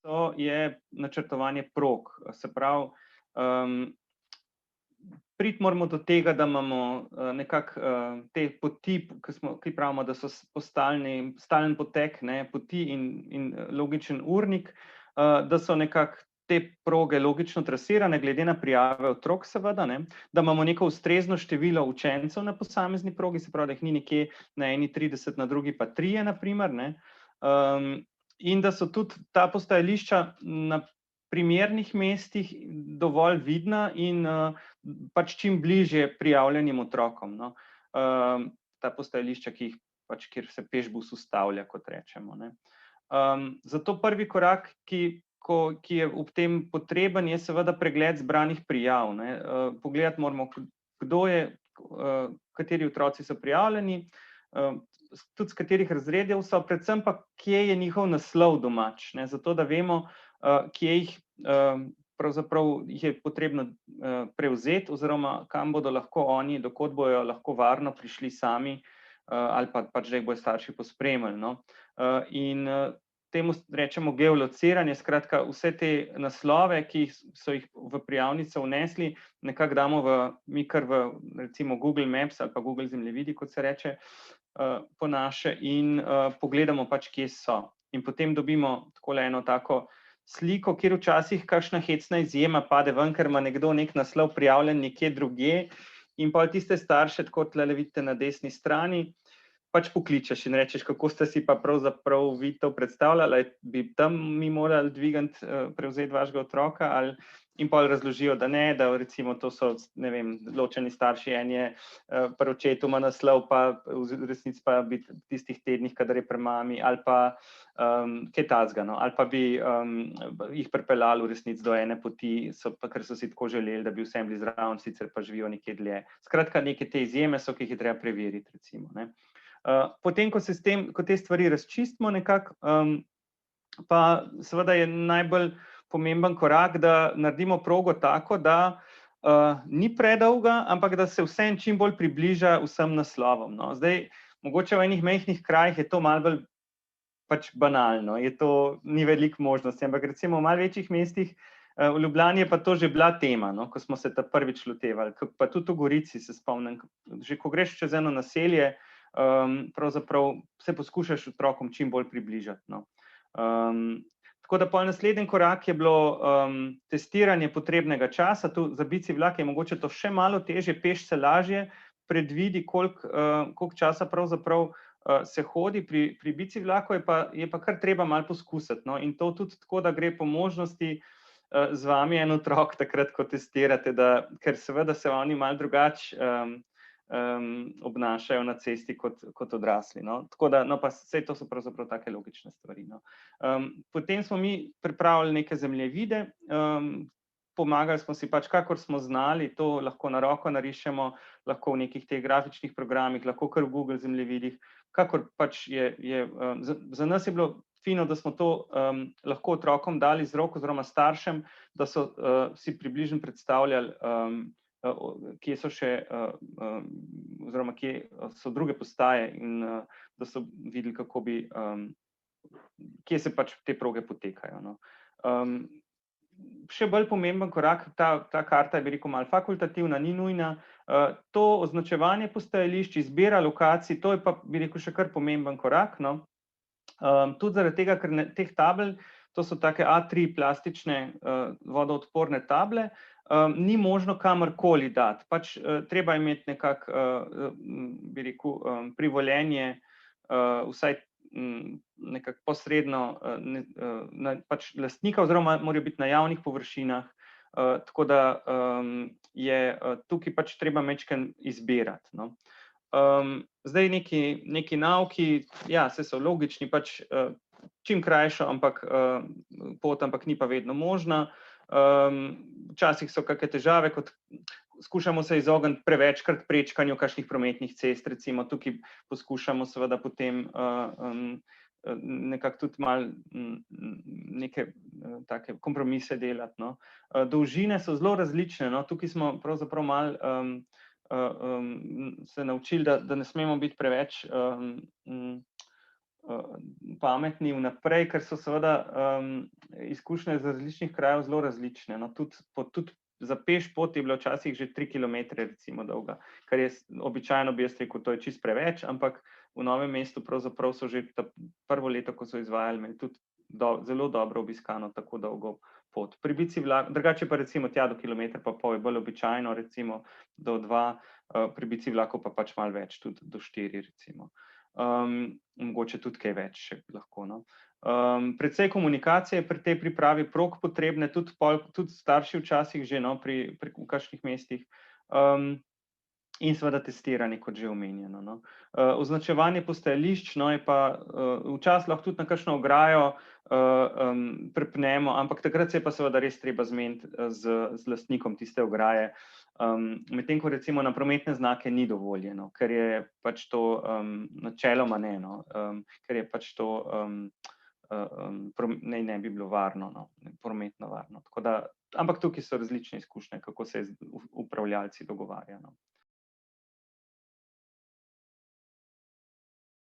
to je načrtovanje prog. Se pravi, priti moramo do tega, da imamo nekako te poti, ki pravimo, da so stalen potek, ne, poti in logičen urnik, da so nekako te proge logično trasirane, glede na prijave otrok seveda, ne, da imamo neko ustrezno število učencev na posamezni progi, se pravi, da jih ni nekje na eni 30, na drugi pa 3, na primer, ne. In da so tudi ta postajališča na primernih mestih dovolj vidna in pač čim bližje prijavljenim otrokom, no. Ta postajališča, kjer se pešbus ustavlja, kot rečemo, ne. Zato prvi korak, ki je ob tem potreben, je seveda pregled zbranih prijav, ne. Pogledati moramo, kateri otroci so prijavljeni, tudi s katerih razredov so, predvsem pa, kje je njihov naslov domač, ne, zato da vemo, kje jih je potrebno prevzeti oziroma kam bodo lahko oni, do kod bojo lahko varno prišli sami, ali pa pač, da jih bojo starši pospremili, no. In temu rečemo geolociranje, skratka vse te naslove, ki so jih v prijavnico vnesli, nekako damo mi kar v recimo Google Maps ali pa Google zemljevidi, kot se reče po naše, in pogledamo pač, kje so. In potem dobimo takole eno tako sliko, kjer včasih kakšna hecna izjema pade ven, ker ima nekdo nek naslov prijavljen nekje drugje, in pol tiste starše, tako tlele vidite na desni strani, pač pokličeš in rečeš, kako ste si pa pravzaprav vi to predstavljali, bi tam mi morali dvigant, prevzeti vašega otroka, ali in pol razložijo, da ne, da recimo to so, ne vem, ločeni starši, en je pri očetu ima naslov, pa v resnici pa bi tistih tednih, kadar je pri mami, ali pa kaj takega, no, ali pa bi jih pripeljali v resnici do ene poti, ker so si tako želeli, da bi vsem bili zraven, sicer pa živijo nekje dlje. Skratka, neke te izjeme so, ki jih je treba preveriti, recimo, ne. Potem, ko te stvari razčistimo nekako, pa seveda je najbolj pomemben korak, da naredimo progo tako, da ni predolga, ampak da se vseeno čim bolj približa vsem naslovom, no. Zdaj, mogoče v enih majhnih krajih je to malo bolj pač banalno, ni veliko možnosti, ampak recimo v malo večjih mestih, v Ljubljani je pa to že bila tema, no, ko smo se ta prvič lotevali, pa tudi v Gorici se spomnim, že ko greš čez eno naselje, pravzaprav se poskušaš otrokom čim bolj približati, no. Tako da pol naslednji korak je bilo testiranje potrebnega časa, tu za bici vlak je mogoče to še malo težje, peš se lažje predvidi, koliko časa pravzaprav se hodi, pri bici vlaku je pa kar treba malo poskusiti, no, in to tudi tako, da gre po možnosti z vami en otrok takrat, ko testirate, ker seveda se oni malo drugače obnašajo na cesti kot odrasli, no. Tako da, no, pa saj to so pravzaprav take logične stvari, no. Potem smo mi pripravili neke zemljevide, pomagali smo si pač, kakor smo znali, to lahko na roko narišemo, lahko v nekih teh grafičnih programih, lahko kar v Google zemljevidih, kakor pač za nas je bilo fino, da smo to lahko otrokom dali z roko oziroma staršem, da so si približno predstavljali, kje so še, oziroma kje so druge postaje in da so videli, kje se pač te proge potekajo, no. Še bolj pomemben korak, ta karta je, bi rekel, malo fakultativna, ni nujna, to označevanje postajališč, izbira lokacij, to je pa, bi rekel, še kar pomemben korak, no. Tudi zaradi tega, ker teh tabel, to so take A3 plastične vodoodporne table, ni možno kamorkoli dati, pač treba imeti nekako, bi rekel, privoljenje, vsaj nekako posredno pač lastnika, oziroma morajo biti na javnih površinah, tako da je tukaj pač treba majčkeno izbirati, no. Zdaj neki nauki, ja, saj so logični, pač čim krajšo, pot, ampak ni pa vedno možna. Včasih so kakšne težave, kot skušamo se izogniti prevečkrat prečkanju kakšnih prometnih cest, recimo tukaj poskušamo seveda potem nekako tudi malo neke take kompromise delati, no. Dolžine so zelo različne, no, tukaj smo pravzaprav malo se naučili, da ne smemo biti preveč pametni vnaprej, ker so seveda izkušnje z različnih krajev zelo različne. No, tudi za peš pot je bila včasih že 3 kilometre recimo dolga, kar je običajno, bi jaz rekel, to je čisto preveč, ampak v Novem mestu pravzaprav so že prvo leto, ko so izvajali, imeli tudi zelo dobro obiskano tako dolgo pot. Pri bici vlak, drugače pa recimo tja do kilometra pa pol je bolj običajno, recimo do 2, pri bici vlaku pa pač malo več, tudi do 4 recimo. Mogoče tudi kaj več še lahko, no. Precej komunikacije pri tej pripravi prog potrebne, tudi starši včasih že, no, v kakšnih mestih. In seveda testiranje, kot že omenjeno, no. Označevanje postajališč, no, je pa včasih lahko tudi na kakšno ograjo pripnemo, ampak takrat se je pa seveda res treba zmeniti z lastnikom tiste ograje, medtem ko recimo na prometne znake ni dovoljeno, ker je pač to načeloma ne, no, ker je pač to ne bi bilo varno, no, prometno varno. Tako da, ampak tukaj so različne izkušnje, kako se upravljavci dogovarjajo, no.